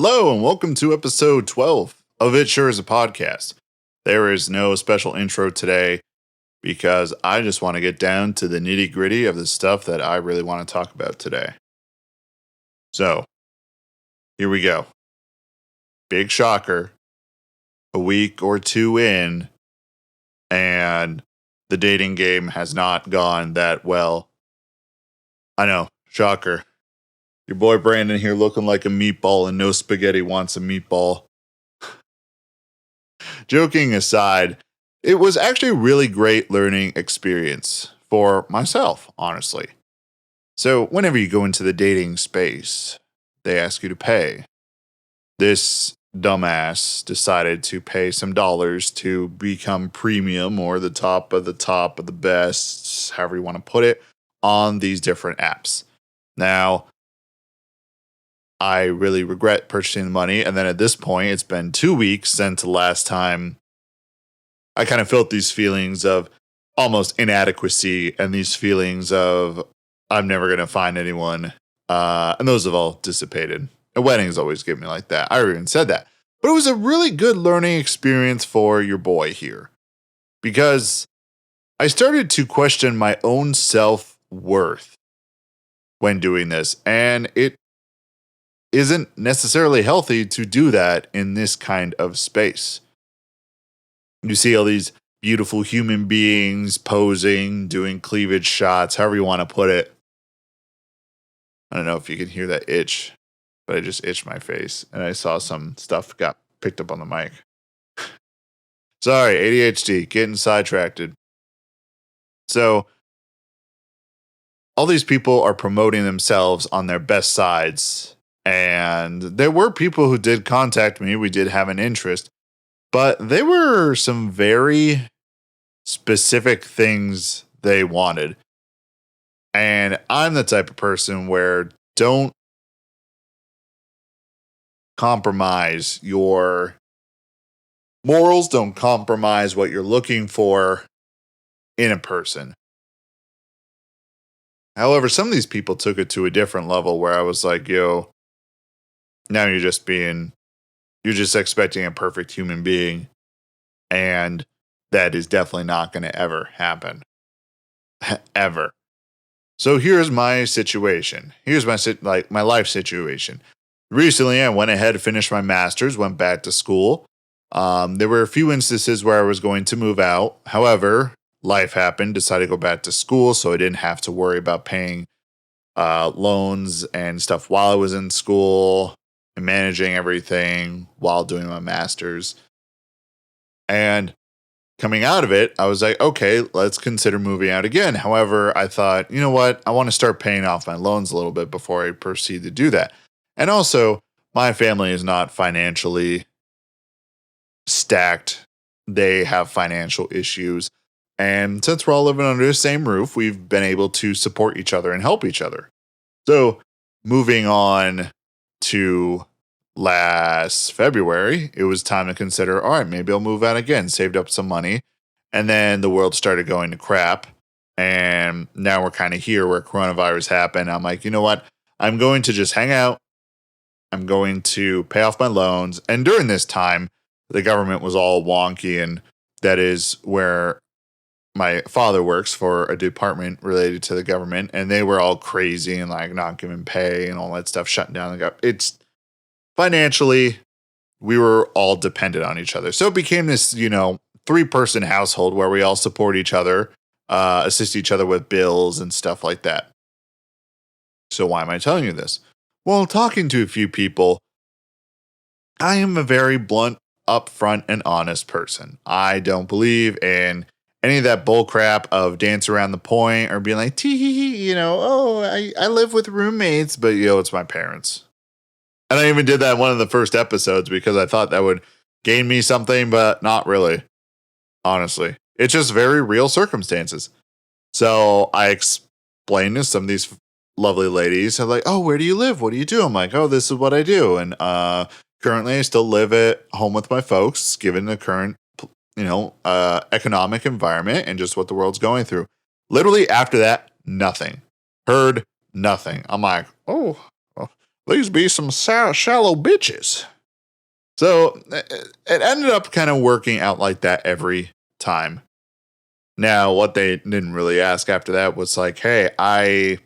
Hello and welcome to episode 12 of It Sure Is a Podcast. There is no special intro today because I just want to get down to the nitty gritty of the stuff that I really want to talk about today. So, here we go. Big shocker. A week or two in, and the dating game has not gone that well. I know, shocker. Your boy Brandon here looking like a meatball and no spaghetti wants a meatball. Joking aside, it was actually a really great learning experience for myself, honestly. So whenever you go into the dating space, they ask you to pay. This dumbass decided to pay some dollars to become premium or the top of the best, however you want to put it, on these different apps. Now, I really regret purchasing the money. And then at this point, it's been 2 weeks since the last time I kind of felt these feelings of almost inadequacy and these feelings of I'm never going to find anyone. And those have all dissipated. And weddings always give me like that. I even said that. But it was a really good learning experience for your boy here. Because I started to question my own self-worth when doing this. And it isn't necessarily healthy to do that in this kind of space. You see all these beautiful human beings posing, doing cleavage shots, however you want to put it. I don't know if you can hear that itch, but I just itched my face and I saw some stuff got picked up on the mic. Sorry, ADHD, getting sidetracked. So, all these people are promoting themselves on their best sides. And there were people who did contact me. We did have an interest. But they were some very specific things they wanted. And I'm the type of person where don't compromise your morals. Don't compromise what you're looking for in a person. However, some of these people took it to a different level where I was like, yo, now you're just expecting a perfect human being. And that is definitely not going to ever happen. Ever. So here's my situation. Here's my life situation. Recently, I went ahead and finished my master's, went back to school. There were a few instances where I was going to move out. However, life happened, decided to go back to school, so I didn't have to worry about paying loans and stuff while I was in school. Managing everything while doing my master's. And coming out of it, I was like, okay, let's consider moving out again. However, I thought, you know what? I want to start paying off my loans a little bit before I proceed to do that. And also, my family is not financially stacked. They have financial issues. And since we're all living under the same roof, we've been able to support each other and help each other. So, moving on to last February, it was time to consider, all right, maybe I'll move out again, saved up some money. And then the world started going to crap. And now we're kind of here where coronavirus happened. I'm like, you know what? I'm going to just hang out. I'm going to pay off my loans. And during this time, the government was all wonky. And that is where my father works for a department related to the government. And they were all crazy and like not giving pay and all that stuff, shutting down. It's financially, we were all dependent on each other. So it became this, 3-person household where we all support each other, assist each other with bills and stuff like that. So why am I telling you this? Well, talking to a few people, I am a very blunt, upfront, and honest person. I don't believe in any of that bull crap of dance around the point or being like, tee, I live with roommates, but it's my parents. And I even did that in one of the first episodes because I thought that would gain me something, but not really. Honestly, it's just very real circumstances. So I explained to some of these lovely ladies, I'm like, oh, where do you live? What do you do? I'm like, oh, this is what I do. And currently I still live at home with my folks, given the current, economic environment and just what the world's going through. Literally after that, nothing. Heard nothing. I'm like, oh, These be some shallow bitches. So it ended up kind of working out like that every time. Now, what they didn't really ask after that was like, hey, I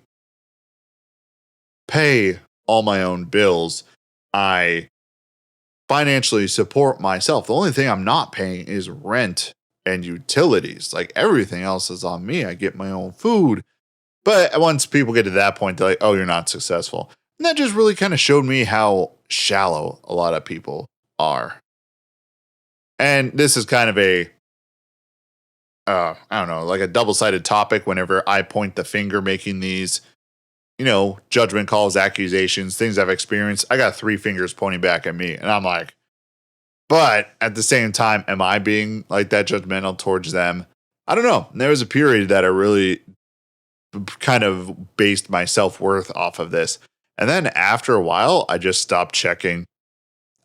pay all my own bills. I financially support myself. The only thing I'm not paying is rent and utilities. Like everything else is on me. I get my own food. But once people get to that point, they're like, oh, you're not successful. And that just really kind of showed me how shallow a lot of people are. And this is kind of I don't know, like a double-sided topic whenever I point the finger making these, judgment calls, accusations, things I've experienced. I got 3 fingers pointing back at me. And I'm like, but at the same time, am I being like that judgmental towards them? I don't know. There was a period that I really kind of based my self-worth off of this. And then after a while, I just stopped checking.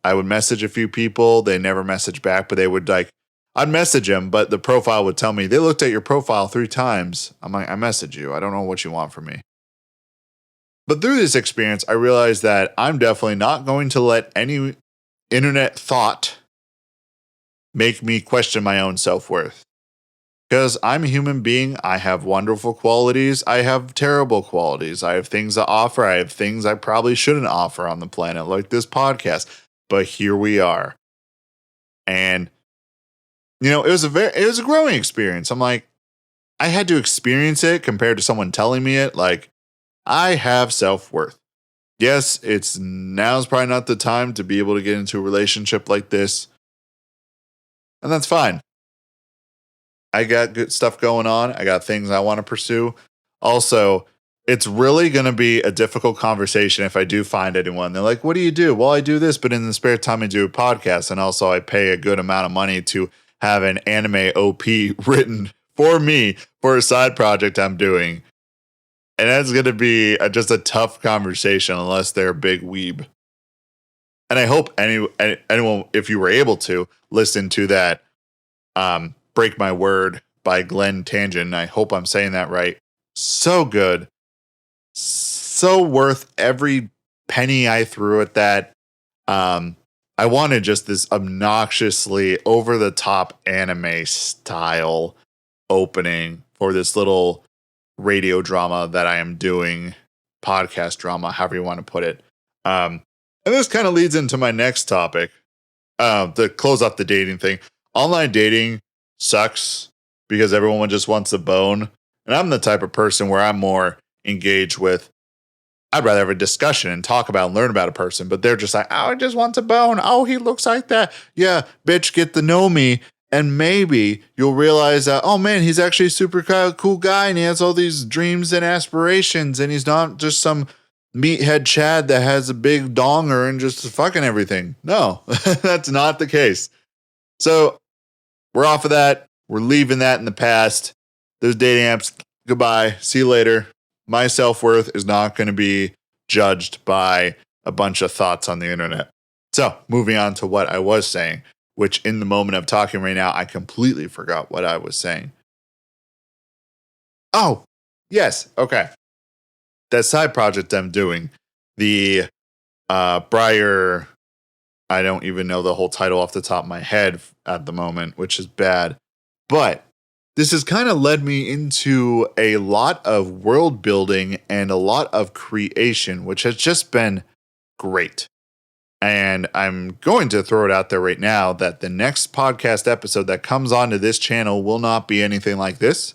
I would message a few people. They never messaged back, but they would I'd message them, but the profile would tell me, they looked at your profile 3 times. I'm like, I messaged you. I don't know what you want from me. But through this experience, I realized that I'm definitely not going to let any internet thought make me question my own self-worth. Because I'm a human being. I have wonderful qualities. I have terrible qualities. I have things to offer. I have things I probably shouldn't offer on the planet, like this podcast. But here we are. And it was a growing experience. I'm like, I had to experience it compared to someone telling me it. Like, I have self-worth. Yes, now's probably not the time to be able to get into a relationship like this. And that's fine. I got good stuff going on. I got things I want to pursue. Also, it's really going to be a difficult conversation if I do find anyone. They're like, what do you do? Well, I do this, but in the spare time I do a podcast. And also I pay a good amount of money to have an anime OP written for me for a side project I'm doing. And that's going to be just a tough conversation unless they're a big weeb. And I hope anyone, if you were able to, listen to that Break My Word by Glenn Tangent. I hope I'm saying that right. So good. So worth every penny I threw at that. I wanted just this obnoxiously over-the-top anime style opening for this little radio drama that I am doing, podcast drama, however you want to put it. And this kind of leads into my next topic, to close off the dating thing. Online dating sucks because everyone just wants a bone. And I'm the type of person where I'm more engaged with, I'd rather have a discussion and talk about and learn about a person, but they're just like, oh, I just want a bone. Oh, he looks like that. Yeah, bitch, get to know me. And maybe you'll realize that, oh man, he's actually a super cool guy and he has all these dreams and aspirations and he's not just some meathead Chad that has a big donger and just fucking everything. No, that's not the case. So we're off of that. We're leaving that in the past. Those dating apps, goodbye. See you later. My self-worth is not going to be judged by a bunch of thoughts on the internet. So moving on to what I was saying, which in the moment of talking right now, I completely forgot what I was saying. Oh, yes. Okay. That side project I'm doing, the Briar, I don't even know the whole title off the top of my head at the moment, which is bad. But this has kind of led me into a lot of world building and a lot of creation, which has just been great. And I'm going to throw it out there right now that the next podcast episode that comes onto this channel will not be anything like this.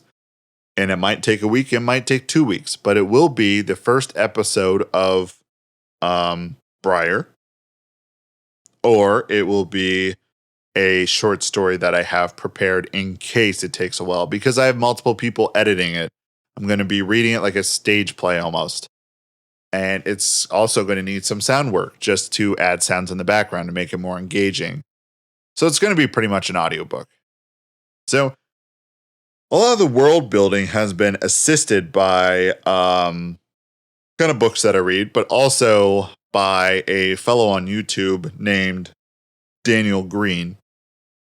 And it might take a week, it might take 2 weeks, but it will be the first episode of Briar. Or it will be a short story that I have prepared in case it takes a while, because I have multiple people editing it. I'm going to be reading it like a stage play almost. And it's also going to need some sound work just to add sounds in the background to make it more engaging. So it's going to be pretty much an audiobook. So a lot of the world building has been assisted by kind of books that I read, but also by a fellow on YouTube named Daniel Green.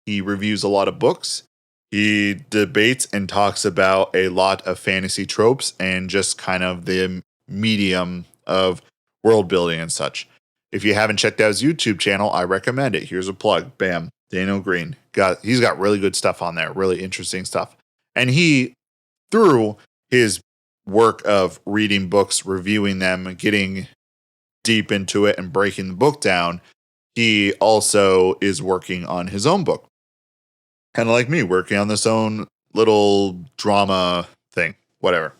He reviews a lot of books. He debates and talks about a lot of fantasy tropes and just kind of the medium of world building and such. If you haven't checked out his YouTube channel, I recommend it. Here's a plug. Bam. Daniel Green. He's got really good stuff on there, really interesting stuff. And he, through his work of reading books, reviewing them, getting deep into it and breaking the book down, he also is working on his own book. Kind of like me, working on this own little drama thing, whatever.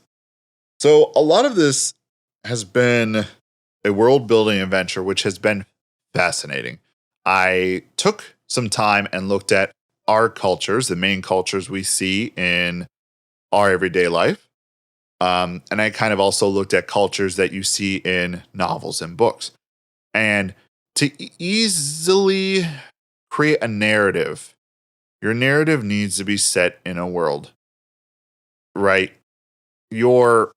So a lot of this has been a world building adventure, which has been fascinating. I took some time and looked at our cultures, the main cultures we see in our everyday life. And I kind of also looked at cultures that you see in novels and books. And to easily create a narrative, your narrative needs to be set in a world, right? Your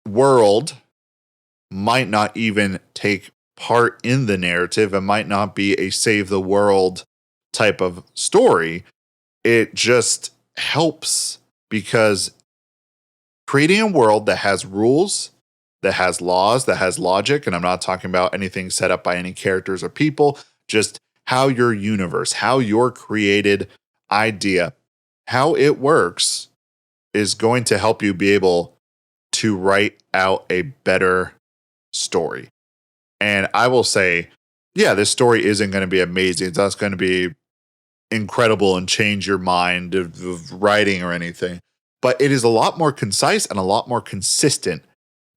world might not even take part in the narrative. It might not be a save the world type of story. It just helps because creating a world that has rules, that has laws, that has logic, and I'm not talking about anything set up by any characters or people, just how your universe, how your created idea, how it works is going to help you be able to write out a better story. And I will say, yeah, this story isn't going to be amazing. It's not going to be incredible and change your mind of writing or anything. But it is a lot more concise and a lot more consistent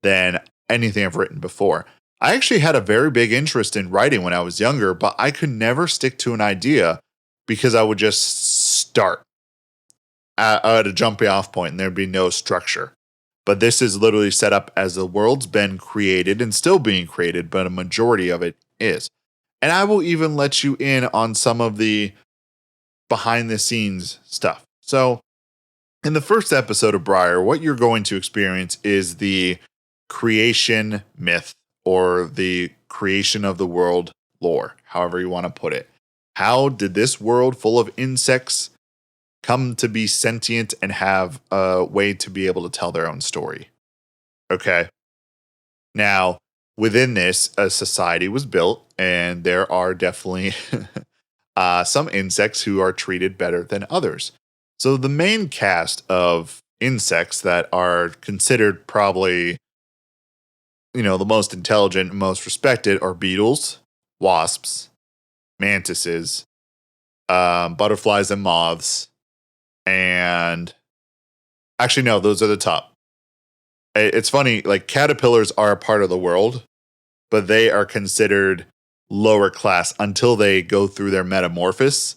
than anything I've written before. I actually had a very big interest in writing when I was younger, but I could never stick to an idea because I would just start at a jumping off point and there'd be no structure. But this is literally set up as the world's been created and still being created, but a majority of it is. And I will even let you in on some of the behind the scenes stuff. So in the first episode of Briar, what you're going to experience is the creation myth or the creation of the world lore, however you want to put it. How did this world full of insects come to be sentient and have a way to be able to tell their own story? Okay. Now, within this, a society was built, and there are definitely some insects who are treated better than others. So the main cast of insects that are considered probably, the most intelligent and most respected are beetles, wasps, mantises, butterflies and moths, and actually, no, those are the top. It's funny, like caterpillars are a part of the world, but they are considered lower class until they go through their metamorphosis.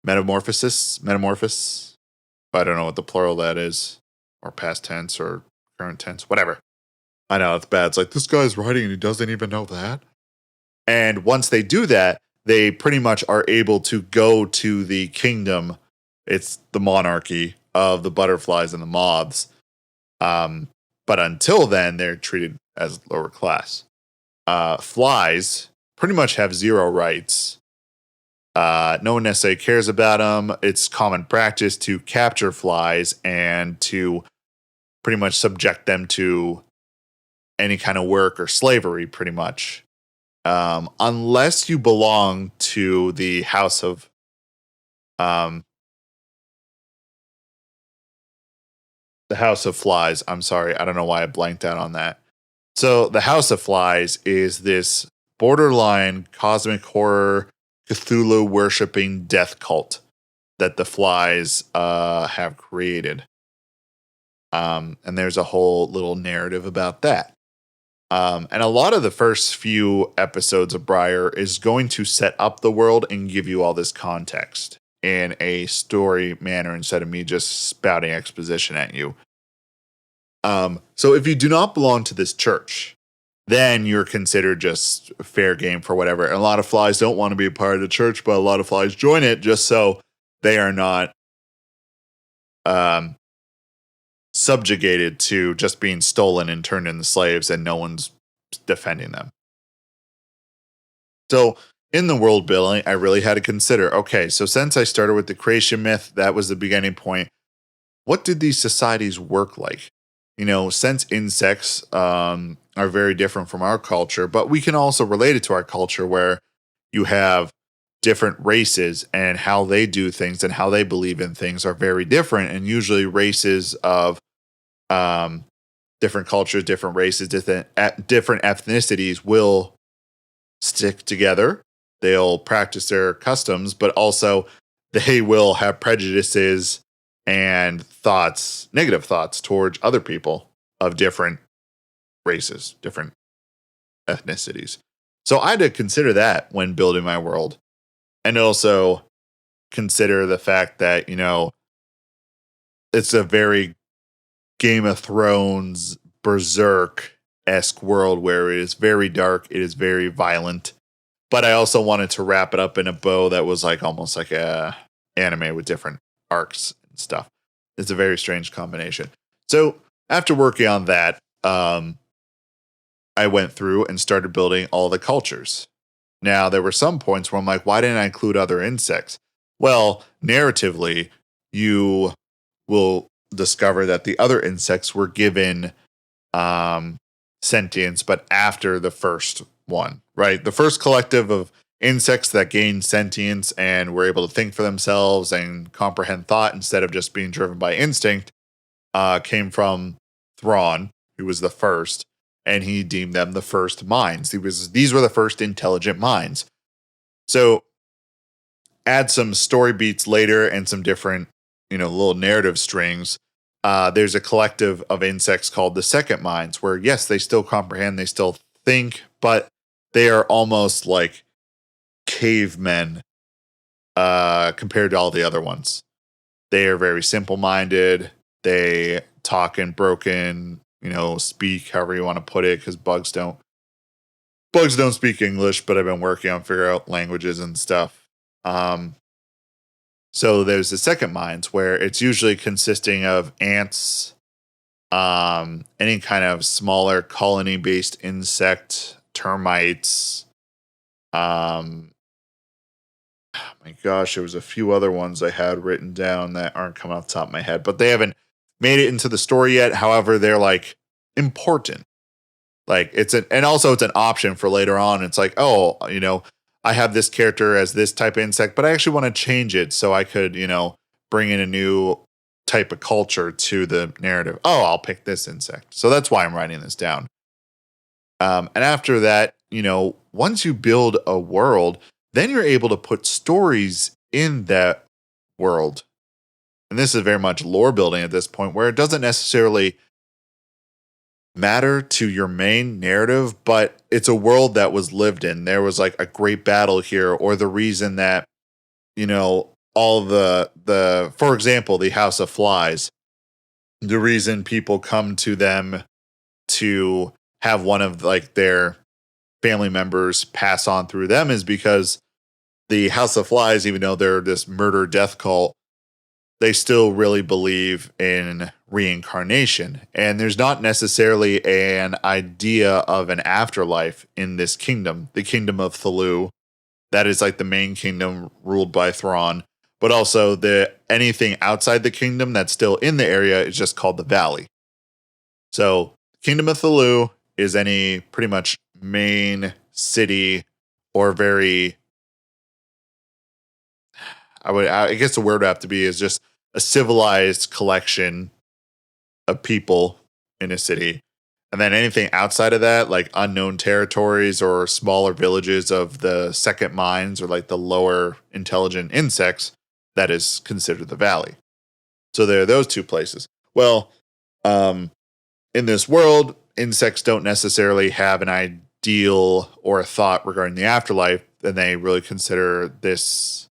I don't know what the plural that is, or past tense or current tense, whatever. I know it's bad. It's like, this guy's writing and he doesn't even know that. And once they do that, they pretty much are able to go to the kingdom. It's the monarchy of the butterflies and the moths. But until then, they're treated as lower class. Flies pretty much have zero rights. No one necessarily cares about them. It's common practice to capture flies and to pretty much subject them to any kind of work or slavery, pretty much. Unless you belong to the house of Flies. I'm sorry. I don't know why I blanked out on that. So the House of Flies is this borderline cosmic horror Cthulhu worshipping death cult that the flies have created. And there's a whole little narrative about that. And a lot of the first few episodes of Briar is going to set up the world and give you all this context in a story manner instead of me just spouting exposition at you. So if you do not belong to this church, then you're considered just fair game for whatever. And a lot of flies don't want to be a part of the church, but a lot of flies join it just so they are not subjugated to just being stolen and turned into slaves and no one's defending them. So in the world building, I really had to consider, okay, so since I started with the creation myth, that was the beginning point. What did these societies work like? Since insects, I'm are very different from our culture, but we can also relate it to our culture where you have different races and how they do things and how they believe in things are very different. And usually races of um, different cultures, different races, different ethnicities will stick together. They'll practice their customs, but also they will have prejudices and thoughts, negative thoughts towards other people of different races, different ethnicities. So I had to consider that when building my world, and also consider the fact that, it's a very Game of Thrones berserk-esque world where it is very dark, it is very violent. But I also wanted to wrap it up in a bow that was like almost like a anime with different arcs and stuff. It's a very strange combination. So after working on that, I went through and started building all the cultures. Now, there were some points where I'm like, why didn't I include other insects? Well, narratively, you will discover that the other insects were given sentience, but after the first one, right? The first collective of insects that gained sentience and were able to think for themselves and comprehend thought instead of just being driven by instinct came from Thrawn, who was the first, and he deemed them the first minds. These were the first intelligent minds. So add some story beats later and some different, little narrative strings. There's a collective of insects called the second minds, where yes, they still comprehend, they still think, but they are almost like cavemen compared to all the other ones. They are very simple-minded. They talk in broken, speak, however you want to put it, because bugs don't speak English, but I've been working on figuring out languages and stuff. So there's the second minds, where it's usually consisting of ants, any kind of smaller colony-based insect, termites. Oh my gosh, there was a few other ones I had written down that aren't coming off the top of my head, but they haven't made it into the story yet. However, they're like important. Like and also it's an option for later on. It's like, oh, I have this character as this type of insect, but I actually want to change it so I could, bring in a new type of culture to the narrative. Oh, I'll pick this insect. So that's why I'm writing this down. And after that, once you build a world, then you're able to put stories in that world. And this is very much lore building at this point, where it doesn't necessarily matter to your main narrative, but it's a world that was lived in. There was like a great battle here, or the reason that, all the for example, the House of Flies, the reason people come to them to have one of like their family members pass on through them is because the House of Flies, even though they're this murder death cult, they still really believe in reincarnation. And there's not necessarily an idea of an afterlife in this kingdom, the kingdom of Thulu. That is like the main kingdom ruled by Thrawn. But also anything outside the kingdom that's still in the area is just called the Valley. So Kingdom of Thulu is any pretty much main city or very, I guess the word would have to be is just a civilized collection of people in a city. And then anything outside of that, like unknown territories or smaller villages of the second minds or like the lower intelligent insects, that is considered the valley. So there are those two places. Well, in this world, insects don't necessarily have an ideal or a thought regarding the afterlife, and they really consider this,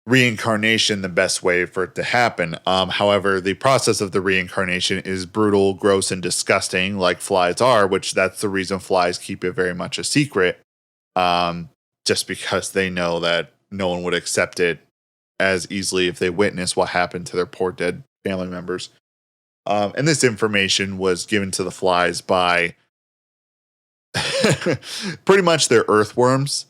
reincarnation the best way for it to happen. However, the process of the reincarnation is brutal, gross, and disgusting, like flies are, which that's the reason flies keep it very much a secret, just because they know that no one would accept it as easily if they witness what happened to their poor dead family members. And this information was given to the flies by pretty much their earthworms.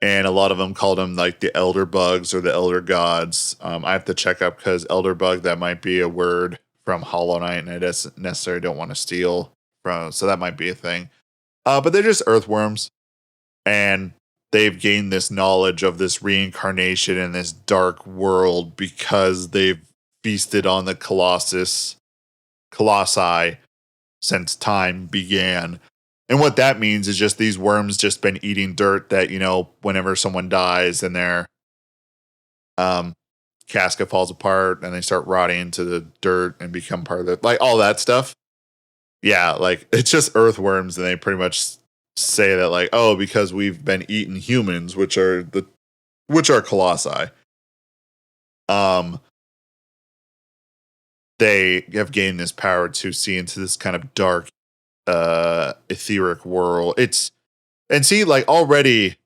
And a lot of them called them like the elder bugs or the elder gods. I have to check up because elder bug, that might be a word from Hollow Knight, and I just necessarily don't want to steal from. So that might be a thing. But they're just earthworms, and they've gained this knowledge of this reincarnation in this dark world because they've feasted on the colossi since time began. And what that means is just these worms just been eating dirt that, whenever someone dies and their casket falls apart and they start rotting into the dirt and become part of it, like all that stuff. Yeah, like it's just earthworms, and they pretty much say that, like, oh, because we've been eating humans, which are colossi. They have gained this power to see into this kind of dark, etheric world. Like already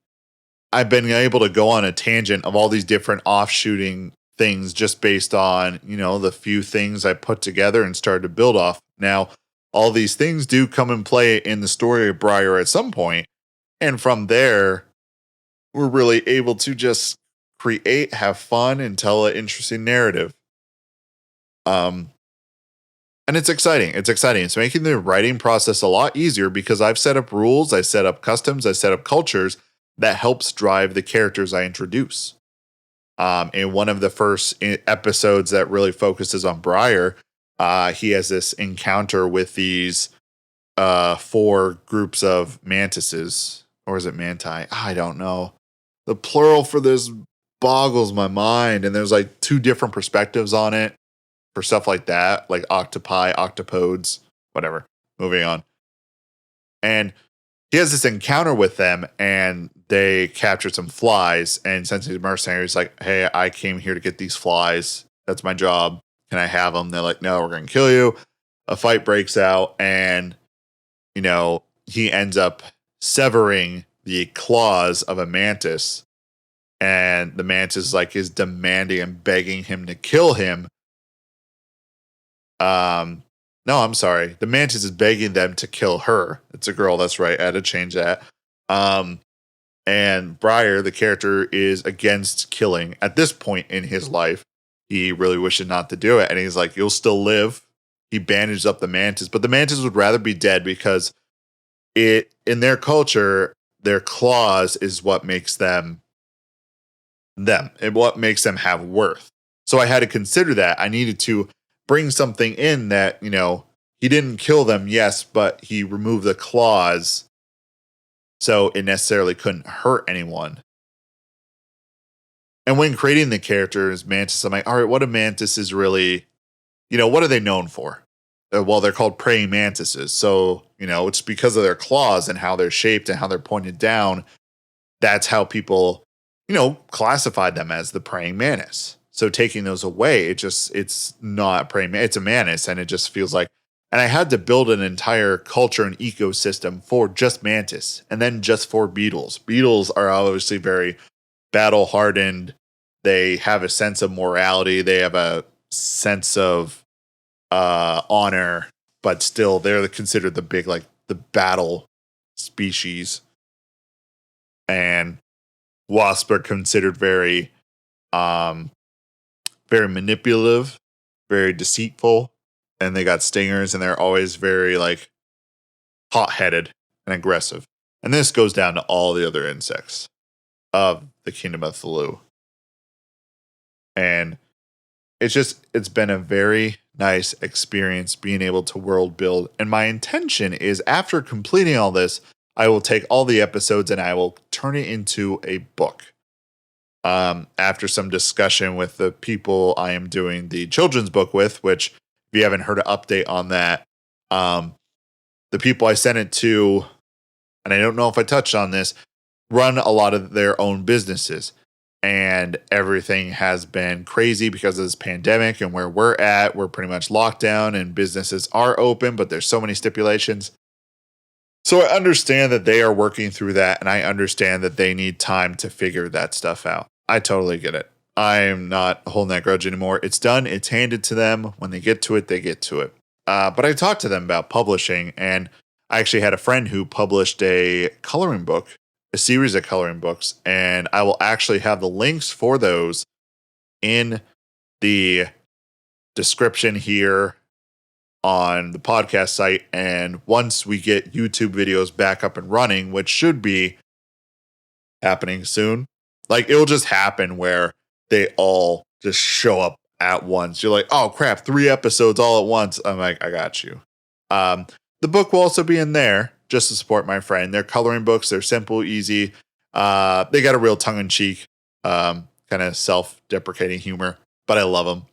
I've been able to go on a tangent of all these different offshooting things just based on, the few things I put together and started to build off. Now, all these things do come and play in the story of Briar at some point, and from there, we're really able to just create, have fun, and tell an interesting narrative. And it's exciting. It's making the writing process a lot easier because I've set up rules, I set up customs, I set up cultures that helps drive the characters I introduce. In one of the first episodes that really focuses on Briar, he has this encounter with these 4 groups of mantises. Or is it manti? I don't know. The plural for this boggles my mind. And there's like 2 different perspectives on it for stuff like that, like octopi, octopodes, whatever. Moving on. And he has this encounter with them, and they captured some flies. And since he's a mercenary, he's like, hey, I came here to get these flies. That's my job. Can I have them? They're like, no, we're going to kill you. A fight breaks out, and, he ends up severing the claws of a mantis. And the mantis is demanding and begging him to kill him. No, I'm sorry. The mantis is begging them to kill her. It's a girl. That's right. I had to change that. And Briar, the character, is against killing at this point in his life. He really wishes not to do it. And he's like, you'll still live. He bandages up the mantis, but the mantis would rather be dead because in their culture, their claws is what makes them and what makes them have worth. So I had to consider that. I needed to bring something in that, he didn't kill them, yes, but he removed the claws, so it necessarily couldn't hurt anyone. And when creating the characters, Mantis, I'm like, all right, what a mantis is really, what are they known for? Well, they're called praying mantises. So, it's because of their claws and how they're shaped and how they're pointed down. That's how people, classified them as the praying mantis. So taking those away, it's not praying, it's a mantis, and it just feels like, and I had to build an entire culture and ecosystem for just mantis and then just for beetles. Beetles are obviously very battle hardened. They have a sense of morality. They have a sense of honor, but still they're considered the big, the battle species. And wasps are considered very manipulative, very deceitful, and they got stingers, and they're always very hot-headed and aggressive. And this goes down to all the other insects of the Kingdom of Thulu. And it's been a very nice experience being able to world build. And my intention is, after completing all this, I will take all the episodes and I will turn it into a book. After some discussion with the people I am doing the children's book with, which, if you haven't heard an update on that, the people I sent it to, and I don't know if I touched on this, run a lot of their own businesses. And everything has been crazy because of this pandemic, and where we're at, we're pretty much locked down and businesses are open, but there's so many stipulations. So I understand that they are working through that, and I understand that they need time to figure that stuff out. I totally get it. I'm not holding that grudge anymore. It's done. It's handed to them. When they get to it, they get to it. But I talked to them about publishing, and I actually had a friend who published a coloring book, a series of coloring books, and I will actually have the links for those in the description here on the podcast site. And once we get YouTube videos back up and running, which should be happening soon, like it'll just happen where they all just show up at once. You're like, oh crap, 3 episodes all at once. I'm like, I got you. Um, the book will also be in there just to support my friend. They're coloring books. They're simple, easy. They got a real tongue-in-cheek, kind of self-deprecating humor, but I love them.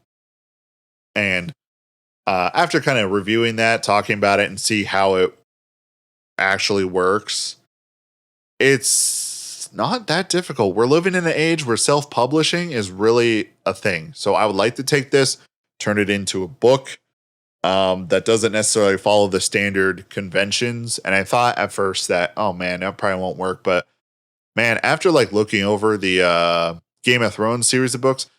And after kind of reviewing that, talking about it, and see how it actually works, it's not that difficult. We're living in an age where self-publishing is really a thing. So I would like to take this, turn it into a book that doesn't necessarily follow the standard conventions. And I thought at first that, oh man, that probably won't work. But man, after like looking over the Game of Thrones series of books,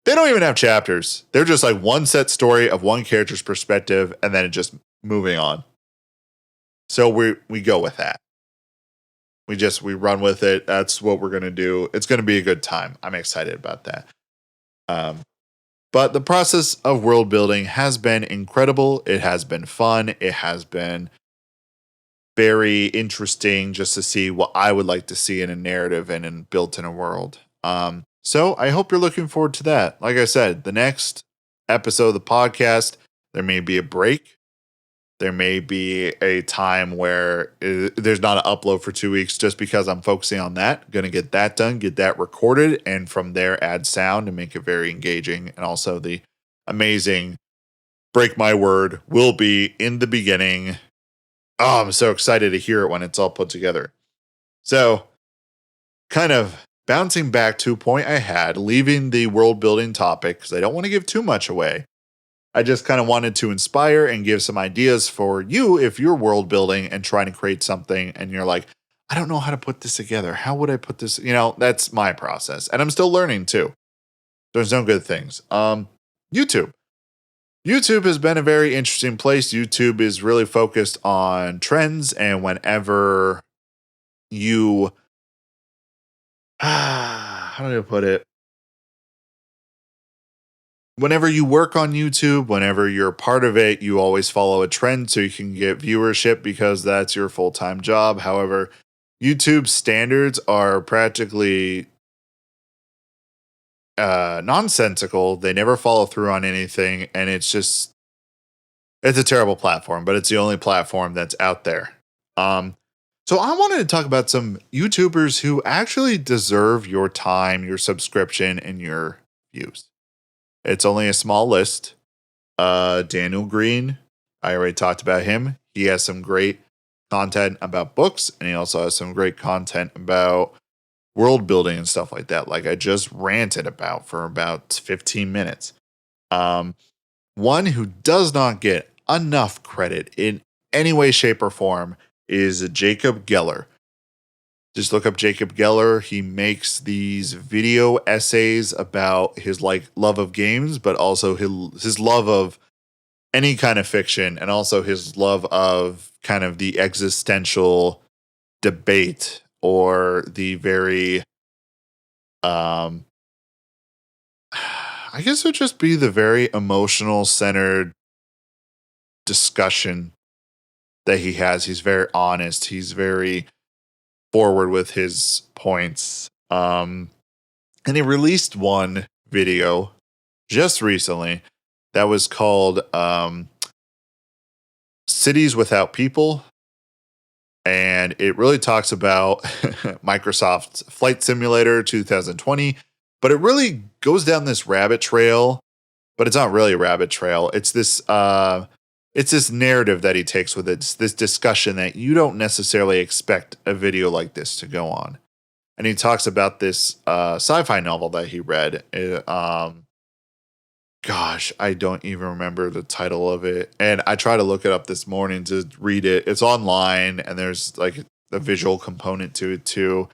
they don't even have chapters. They're just like one set story of one character's perspective, and then it just moving on. So we go with that. We run with it. That's what we're gonna do. It's gonna be a good time. I'm excited about that. But the process of world building has been incredible. It has been fun. It has been very interesting just to see what I would like to see in a narrative and built in a world. So I hope you're looking forward to that. Like I said, the next episode of the podcast, there may be a break. There may be a time where there's not an upload for 2 weeks just because I'm focusing on that. Going to get that done, get that recorded, and from there add sound and make it very engaging. And also the amazing Break My Word will be in the beginning. Oh, I'm so excited to hear it when it's all put together. So kind of bouncing back to a point I had, leaving the world building topic because I don't want to give too much away. I just kind of wanted to inspire and give some ideas for you if you're world building and trying to create something and you're like, I don't know how to put this together. How would I put this? You know, that's my process. And I'm still learning too. There's no good things. YouTube. YouTube has been a very interesting place. YouTube is really focused on trends, and whenever you how do I put it? Whenever you work on YouTube, whenever you're a part of it, you always follow a trend so you can get viewership because that's your full-time job. However, YouTube standards are practically nonsensical. They never follow through on anything, and it's a terrible platform, but it's the only platform that's out there. So I wanted to talk about some YouTubers who actually deserve your time, your subscription, and your views. It's only a small list. Daniel Green, I already talked about him. He has some great content about books, and he also has some great content about world building and stuff like that, like I just ranted about for about 15 minutes. One who does not get enough credit in any way, shape, or form is Jacob Geller. Just look up Jacob Geller. He makes these video essays about his love of games, but also his love of any kind of fiction, and also his love of kind of the existential debate or the very I guess it would just be the very emotional centered discussion that he has. He's very honest. He's very forward with his points. And he released one video just recently that was called Cities Without People. And it really talks about Microsoft's Flight Simulator 2020, but it really goes down this rabbit trail, but it's not really a rabbit trail. It's this narrative that he takes with it. It's this discussion that you don't necessarily expect a video like this to go on. And he talks about this sci-fi novel that he read. Gosh, I don't even remember the title of it. And I tried to look it up this morning to read it. It's online, and there's like a visual component to it too.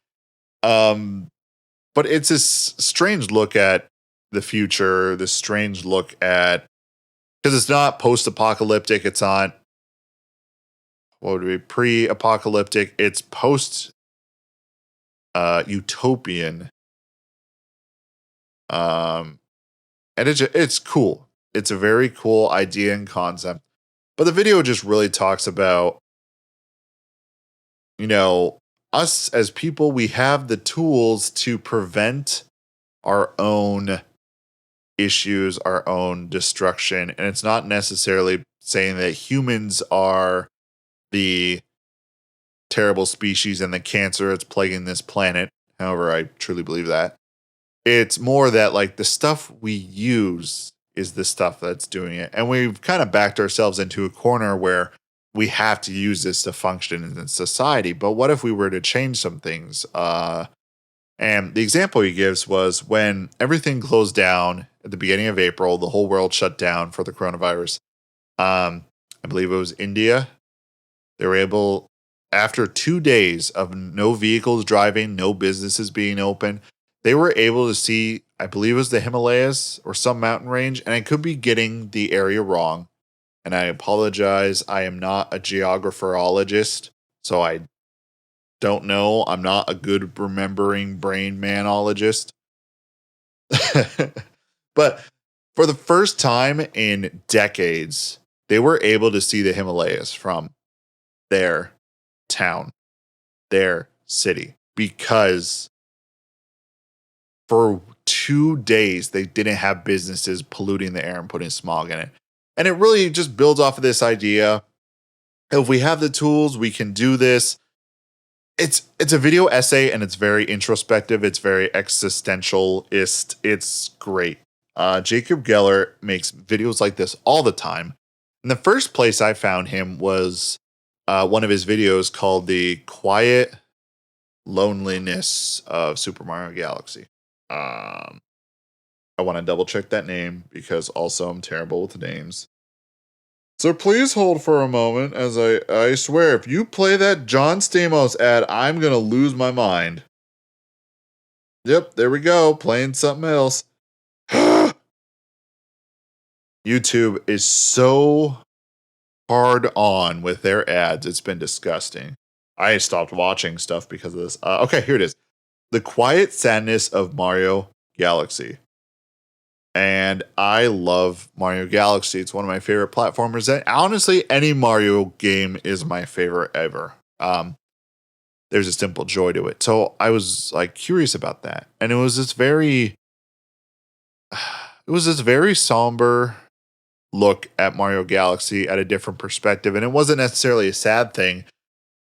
But it's this strange look at the future, this strange look at, because it's not post-apocalyptic, it's not, what would it be, pre-apocalyptic, it's post-utopian. And it's cool. It's a very cool idea and concept. But the video just really talks about, you know, us as people, we have the tools to prevent our own issues, our own destruction. And it's not necessarily saying that humans are the terrible species and the cancer that's plaguing this planet. However, I truly believe that. It's more that like the stuff we use is the stuff that's doing it. And we've kind of backed ourselves into a corner where we have to use this to function in society. But what if we were to change some things? And the example he gives was when everything closed down at the beginning of April, the whole world shut down for the coronavirus. I believe it was India. They were able, after 2 days of no vehicles driving, no businesses being open, they were able to see, I believe it was the Himalayas or some mountain range, and I could be getting the area wrong. And I apologize. I am not a geographerologist, so I don't know. I'm not a good remembering brain manologist. But for the first time in decades, they were able to see the Himalayas from their town, their city, because for 2 days they didn't have businesses polluting the air and putting smog in it. And it really just builds off of this idea. If we have the tools, we can do this. It's a video essay and it's very introspective. It's very existentialist. It's great. Jacob Geller makes videos like this all the time. And the first place I found him was one of his videos called The Quiet Loneliness of Super Mario Galaxy. I want to double check that name because also I'm terrible with names. So please hold for a moment as I swear, if you play that John Stamos ad, I'm going to lose my mind. Yep, there we go. Playing something else. YouTube is so hard on with their ads. It's been disgusting. I stopped watching stuff because of this. Okay, here it is. The Quiet Sadness of Mario Galaxy. And I love Mario Galaxy. It's one of my favorite platformers. And honestly, any Mario game is my favorite ever. There's a simple joy to it. So I was like curious about that. And it was this very somber look at Mario Galaxy at a different perspective. And it wasn't necessarily a sad thing,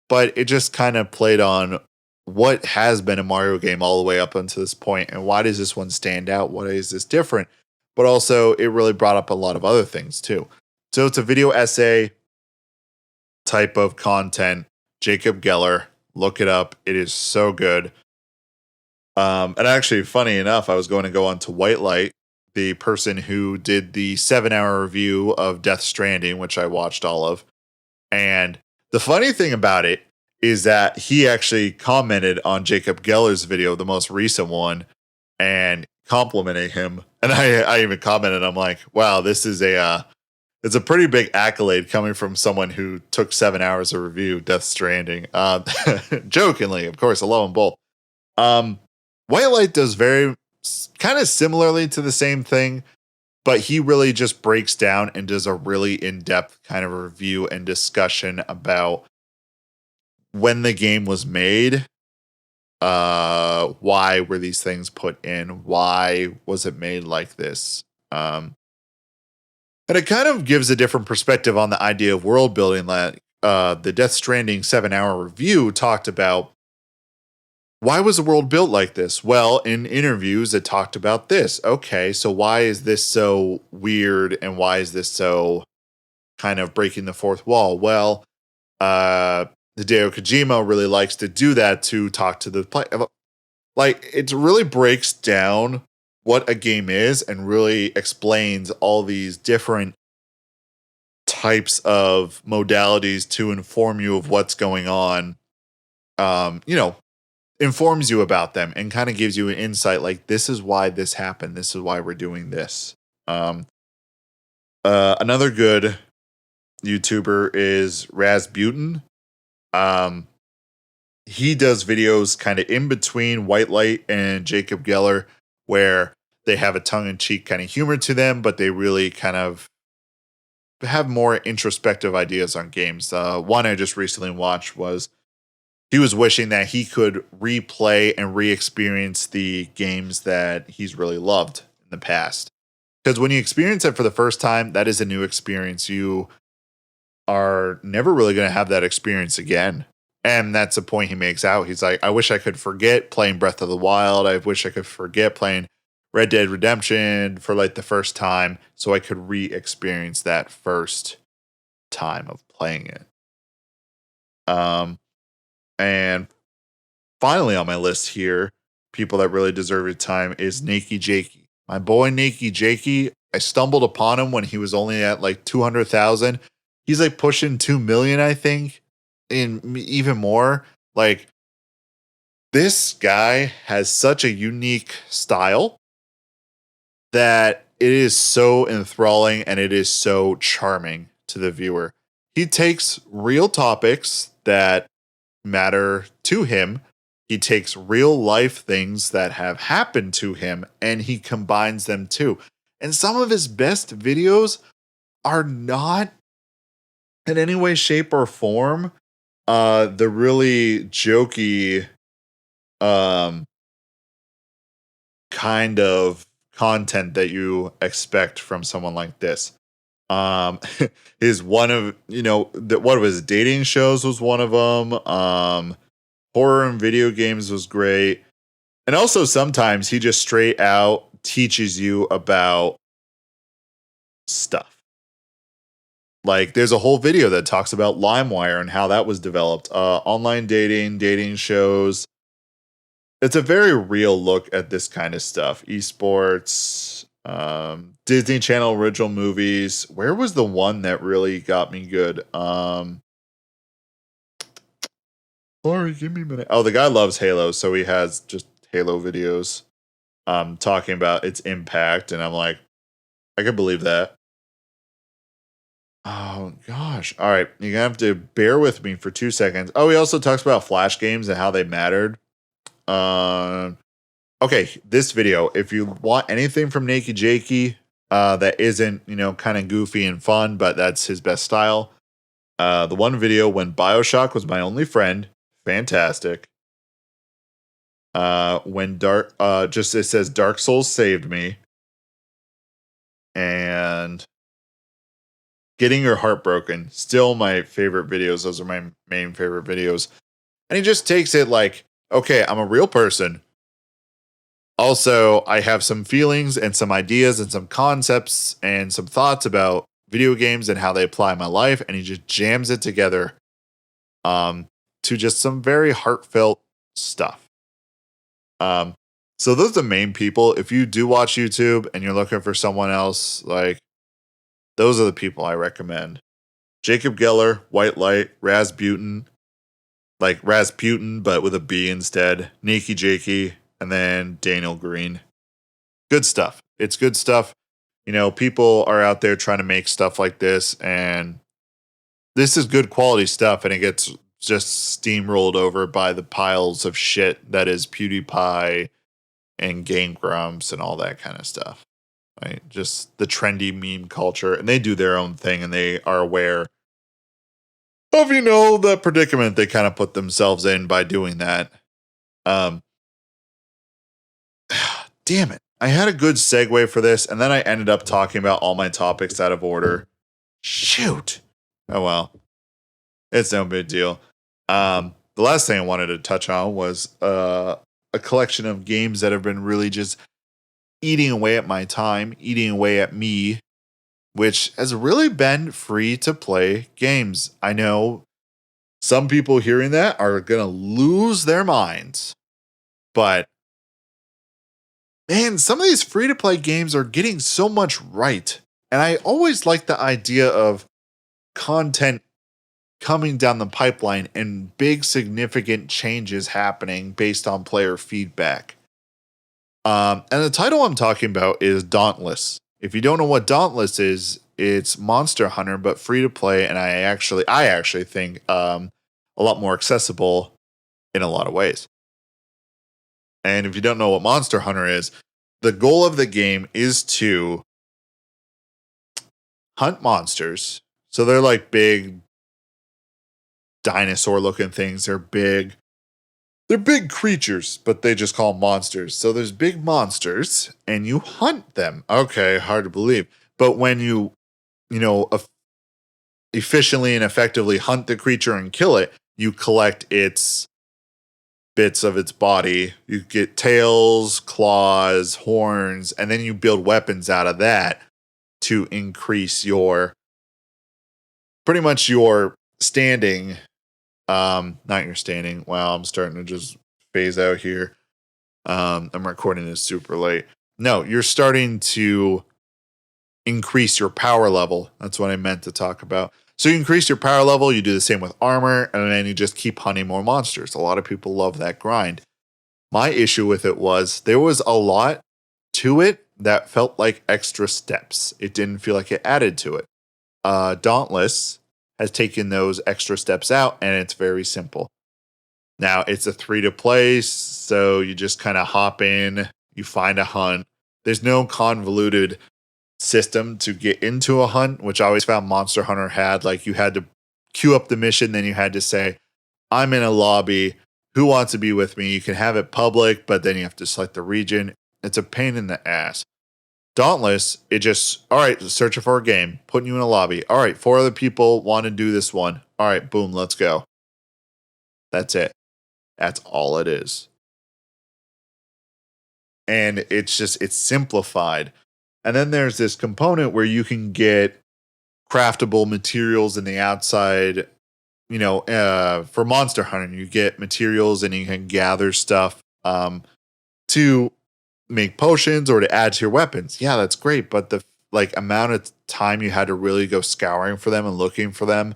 but it just kind of played on what has been a Mario game all the way up until this point, and why does this one stand out? What is this different? But also, it really brought up a lot of other things too. So it's a video essay type of content. Jacob Geller, look it up. It is so good. And actually, funny enough, I was going to go on to White Light, the person who did the 7-hour review of Death Stranding, which I watched all of. And the funny thing about it is that he actually commented on Jacob Geller's video, the most recent one, and complimenting him. And I even commented, I'm like, wow, this is it's a pretty big accolade coming from someone who took 7 hours to review Death Stranding. Jokingly, of course, I love them both. White Light does very kind of similarly to the same thing, but he really just breaks down and does a really in-depth kind of review and discussion about when the game was made, why were these things put in, why was it made like this, and it kind of gives a different perspective on the idea of world building. That the Death Stranding 7-hour review talked about, why was the world built like this? Well, in interviews it talked about this. Okay, so why is this so weird, and why is this so kind of breaking the fourth wall? Well, Hideo Kojima really likes to do that to talk to the player. Like, it really breaks down what a game is and really explains all these different types of modalities to inform you of what's going on. Informs you about them and kind of gives you an insight, like, this is why this happened. This is why we're doing this. Another good YouTuber is Rasputin. He does videos kind of in between White Light and Jacob Geller, where they have a tongue-in-cheek kind of humor to them, but they really kind of have more introspective ideas on games. One I just recently watched was he was wishing that he could replay and re-experience the games that he's really loved in the past. Because when you experience it for the first time, that is a new experience. You are never really going to have that experience again. And that's the point he makes out. He's like, I wish I could forget playing Breath of the Wild. I wish I could forget playing Red Dead Redemption for like the first time so I could re-experience that first time of playing it. And finally on my list here, people that really deserve your time is Nakey Jakey. My boy Nakey Jakey, I stumbled upon him when he was only at like 200,000. He's like pushing 2 million, I think, and even more. Like, this guy has such a unique style that it is so enthralling and it is so charming to the viewer. He takes real topics that matter to him. He takes real life things that have happened to him and he combines them too. And some of his best videos are not in any way, shape, or form the really jokey kind of content that you expect from someone like this. Is one of, what was dating shows was one of them. Horror and video games was great. And also sometimes he just straight out teaches you about stuff. Like, there's a whole video that talks about LimeWire and how that was developed. Online dating shows. It's a very real look at this kind of stuff. Esports, Disney Channel original movies. Where was the one that really got me good? Sorry, give me a minute. Oh, the guy loves Halo, so he has just Halo videos talking about its impact, and I'm like, I can believe that. Oh, gosh. All right. You're going to have to bear with me for 2 seconds. Oh, he also talks about Flash games and how they mattered. Okay, this video, if you want anything from Nakey Jakey that isn't, kind of goofy and fun, but that's his best style. The one video when BioShock was my only friend, fantastic. When it says Dark Souls saved me. And Getting Your Heart Broken, still my favorite videos. Those are my main favorite videos. And he just takes it like, okay, I'm a real person. Also, I have some feelings and some ideas and some concepts and some thoughts about video games and how they apply in my life. And he just jams it together to just some very heartfelt stuff. So those are the main people. If you do watch YouTube and you're looking for someone else, like, those are the people I recommend. Jacob Geller, White Light, Rasputin, like Rasputin, but with a B instead. Nakey Jakey, and then Daniel Green. Good stuff. It's good stuff. People are out there trying to make stuff like this, and this is good quality stuff, and it gets just steamrolled over by the piles of shit that is PewDiePie and Game Grumps and all that kind of stuff. Right? Just the trendy meme culture, and they do their own thing, and they are aware of, the predicament they kind of put themselves in by doing that. Damn it. I had a good segue for this, and then I ended up talking about all my topics out of order. Shoot. Oh, well. It's no big deal. The last thing I wanted to touch on was a collection of games that have been really just eating away at my time, eating away at me, which has really been free to play games. I know some people hearing that are going to lose their minds, but man, some of these free to play games are getting so much right. And I always like the idea of content coming down the pipeline and big significant changes happening based on player feedback. And the title I'm talking about is Dauntless. If you don't know what Dauntless is, it's Monster Hunter, but free to play. And I actually think a lot more accessible in a lot of ways. And if you don't know what Monster Hunter is, the goal of the game is to hunt monsters. So they're like big dinosaur looking things. They're big creatures, but they just call them monsters. So there's big monsters and you hunt them. Okay, hard to believe. But when you know, efficiently and effectively hunt the creature and kill it, you collect its bits of its body. You get tails, claws, horns, and then you build weapons out of that to increase your pretty much your standing. Not your standing. Wow, I'm starting to just phase out here. I'm recording this super late. No, you're starting to increase your power level. That's what I meant to talk about. So you increase your power level, you do the same with armor, and then you just keep hunting more monsters. A lot of people love that grind. My issue with it was there was a lot to it that felt like extra steps. It didn't feel like it added to it. Dauntless has taken those extra steps out, and it's very simple. Now, it's a 3 to play, so you just kind of hop in, you find a hunt. There's no convoluted system to get into a hunt, which I always found Monster Hunter had. Like, you had to queue up the mission, then you had to say, I'm in a lobby. Who wants to be with me? You can have it public, but then you have to select the region. It's a pain in the ass. Dauntless, it just, all right, searching for a game, putting you in a lobby. All right, 4 other people want to do this one. All right, boom, let's go. That's it. That's all it is. And it's simplified. And then there's this component where you can get craftable materials in the outside. For Monster Hunter, you get materials and you can gather stuff to make potions or to add to your weapons. Yeah, that's great. But the amount of time you had to really go scouring for them and looking for them.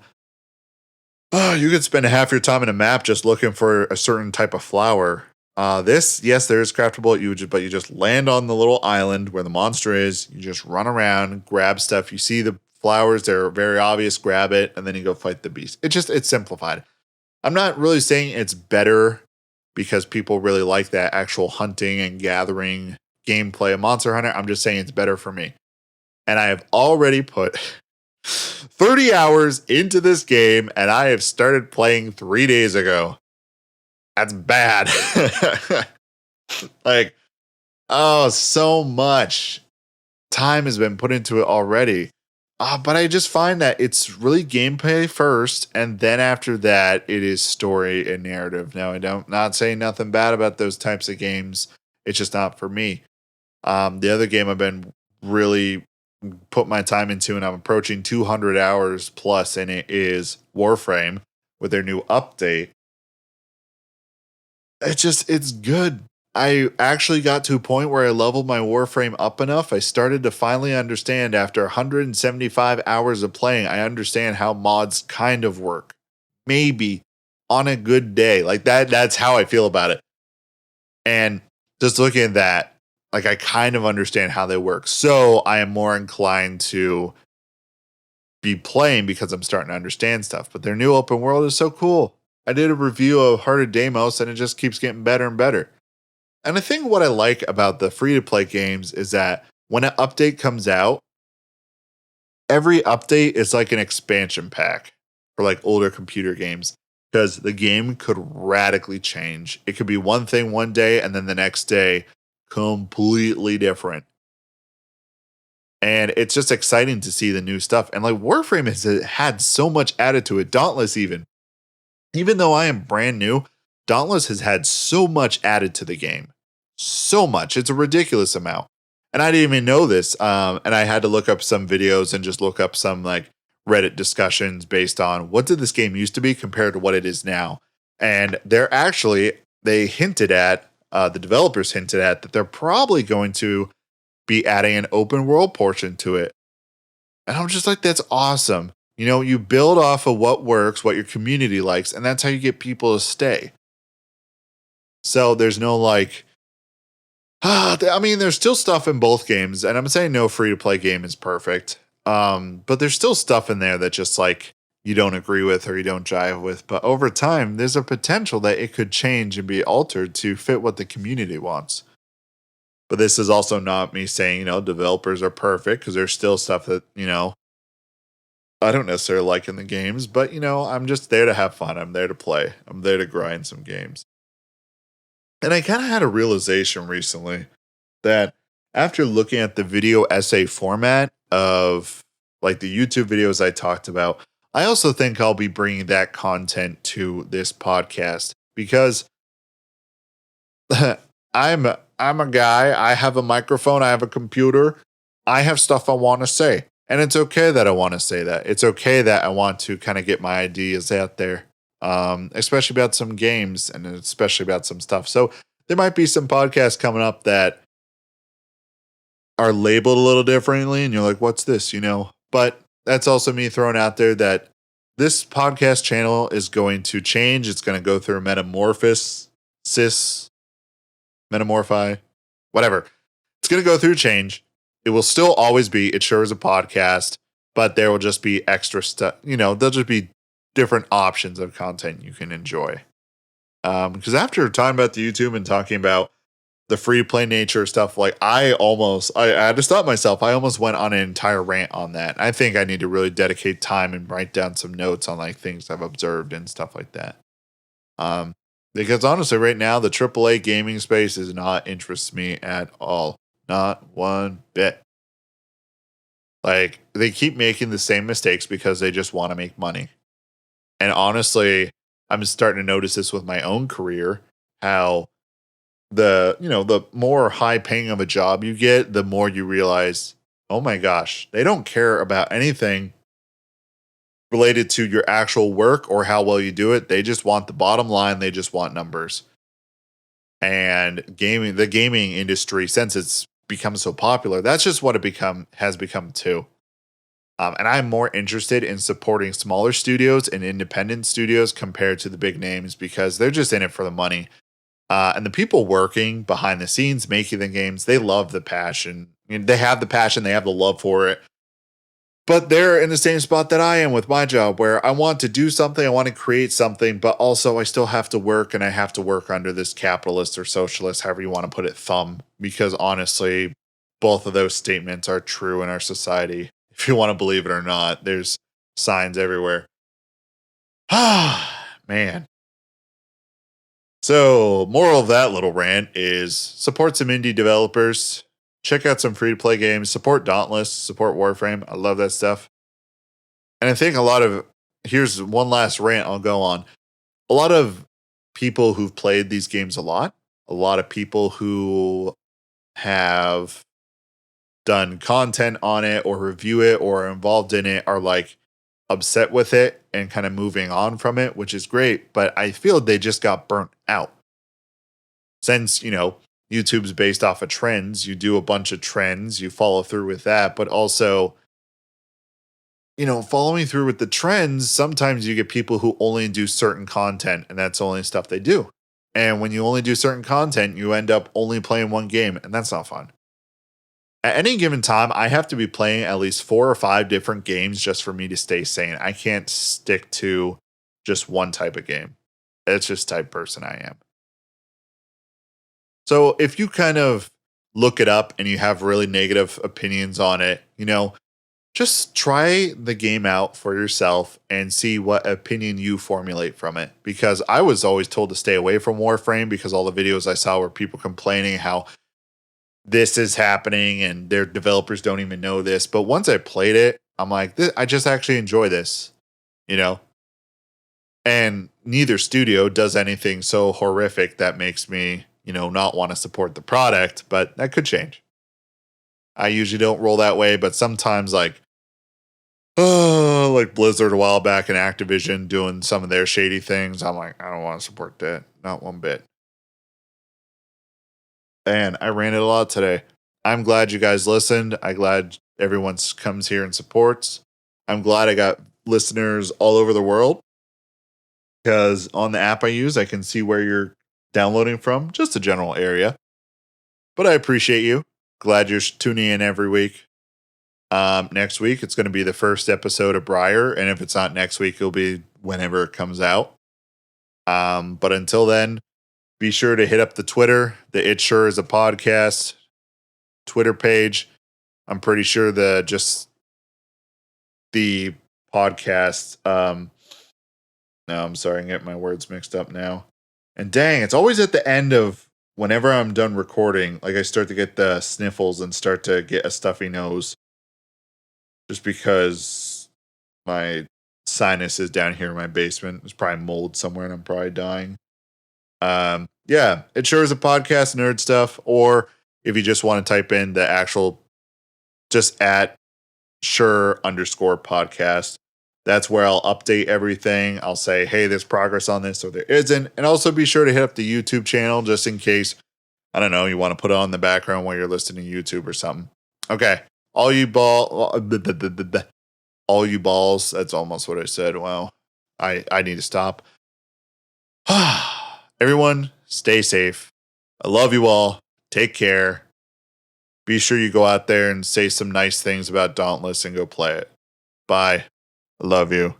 Oh, you could spend half your time in a map just looking for a certain type of flower. Yes, there is craftable, but you just land on the little island where the monster is. You just run around, grab stuff. You see the flowers, they're very obvious, grab it, and then you go fight the beast. It's simplified. I'm not really saying it's better because people really like that actual hunting and gathering gameplay of Monster Hunter. I'm just saying it's better for me. And I have already put 30 hours into this game, and I have started playing 3 days ago. That's bad. So much time has been put into it already. But I just find that it's really gameplay first, and then after that, it is story and narrative. Now, not saying nothing bad about those types of games. It's just not for me. The other game I've been really put my time into, and I'm approaching 200 hours plus, and it is Warframe with their new update. It's good. I actually got to a point where I leveled my Warframe up enough. I started to finally understand after 175 hours of playing, I understand how mods kind of work. Maybe on a good day. Like that's how I feel about it. And just looking at that, I kind of understand how they work. So I am more inclined to be playing because I'm starting to understand stuff. But their new open world is so cool. I did a review of Heart of Deimos, and it just keeps getting better and better. And I think what I like about the free-to-play games is that when an update comes out, every update is like an expansion pack for older computer games, because the game could radically change. It could be one thing one day, and then the next day, completely different. And it's just exciting to see the new stuff. And Warframe has had so much added to it. Dauntless even though I am brand new, Dauntless has had so much added to the game. So much. It's a ridiculous amount. And I didn't even know this. And I had to look up some videos and just look up some Reddit discussions based on what did this game used to be compared to what it is now. And they hinted at, the developers hinted at that they're probably going to be adding an open world portion to it. And I'm just that's awesome. You build off of what works, what your community likes, and that's how you get people to stay. So there's no there's still stuff in both games, and I'm saying no free-to-play game is perfect. But there's still stuff in there that just you don't agree with or you don't jive with. But over time, there's a potential that it could change and be altered to fit what the community wants. But this is also not me saying, developers are perfect, because there's still stuff that, I don't necessarily like in the games, but I'm just there to have fun. I'm there to play. I'm there to grind some games. And I kind of had a realization recently that after looking at the video essay format of like the YouTube videos I talked about, I also think I'll be bringing that content to this podcast because I'm a guy, I have a microphone, I have a computer, I have stuff I want to say. And it's okay that I want to say that. It's okay that I want to kind of get my ideas out there. Especially about some games and especially about some stuff. So there might be some podcasts coming up that are labeled a little differently and you're like, what's this? But that's also me throwing out there that this podcast channel is going to change. It's going to go through a metamorphi, whatever. It's going to go through change. It will still always be, it sure is a podcast, but there will just be extra stuff. There'll just be different options of content you can enjoy. Because after talking about the YouTube and talking about the free play nature stuff, like I had to stop myself. I almost went on an entire rant on that. I think I need to really dedicate time and write down some notes on like things I've observed and stuff like that. Because honestly, right now, the AAA gaming space does not interest me at all. Not one bit. Like, they keep making the same mistakes because they just want to make money. And honestly, I'm starting to notice this with my own career, how the more high paying of a job you get, the more you realize, oh my gosh, they don't care about anything related to your actual work or how well you do it. They just want the bottom line. They just want numbers. And the gaming industry, since it's become so popular, that's just what it has become too. And I'm more interested in supporting smaller studios and independent studios compared to the big names because they're just in it for the money. And the people working behind the scenes making the games, they love the passion. They have the passion, they have the love for it. But they're in the same spot that I am with my job, where I want to do something, I want to create something, but also I still have to work, and I have to work under this capitalist or socialist, however you want to put it, thumb. Because honestly, both of those statements are true in our society. If you want to believe it or not, there's signs everywhere. Ah, man. So, moral of that little rant is support some indie developers. Check out some free-to-play games. Support Dauntless. Support Warframe. I love that stuff. And I think here's one last rant I'll go on. A lot of people who've played these games a lot of people who have done content on it or review it or are involved in it are like upset with it and kind of moving on from it, which is great. But I feel they just got burnt out. Since, YouTube's based off of trends. You do a bunch of trends, you follow through with that, but also, following through with the trends, sometimes you get people who only do certain content and that's the only stuff they do. And when you only do certain content, you end up only playing one game, and that's not fun. At any given time, I have to be playing at least 4 or 5 different games just for me to stay sane. I can't stick to just one type of game. It's just the type of person I am. So if you kind of look it up and you have really negative opinions on it, just try the game out for yourself and see what opinion you formulate from it. Because I was always told to stay away from Warframe because all the videos I saw were people complaining how this is happening and their developers don't even know this. But once I played it, I'm like, I just actually enjoy this, And neither studio does anything so horrific that makes me not want to support the product, but that could change. I usually don't roll that way, but sometimes like Blizzard a while back and Activision doing some of their shady things, I'm like, I don't want to support that. Not one bit. And I ranted a lot today. I'm glad you guys listened. I'm glad everyone comes here and supports. I'm glad I got listeners all over the world because on the app I use, I can see where you're downloading from, just a general area. But I appreciate you. Glad you're tuning in every week. Next week, it's going to be the first episode of Briar. And if it's not next week, it'll be whenever it comes out. But until then, be sure to hit up the Twitter. The It Sure Is a Podcast Twitter page. I'm pretty sure the podcast. No, I'm sorry, I'm getting my words mixed up now. And dang, it's always at the end of whenever I'm done recording, like I start to get the sniffles and start to get a stuffy nose. Just because my sinus is down here in my basement. There's probably mold somewhere and I'm probably dying. Yeah, it sure is a podcast nerd stuff. Or if you just want to type in the actual just at sure_podcast. That's where I'll update everything. I'll say, hey, there's progress on this or there isn't. And also be sure to hit up the YouTube channel just in case, I don't know, you want to put it on the background while you're listening to YouTube or something. Okay. All you balls. That's almost what I said. Wow. I need to stop. Everyone, stay safe. I love you all. Take care. Be sure you go out there and say some nice things about Dauntless and go play it. Bye. I love you.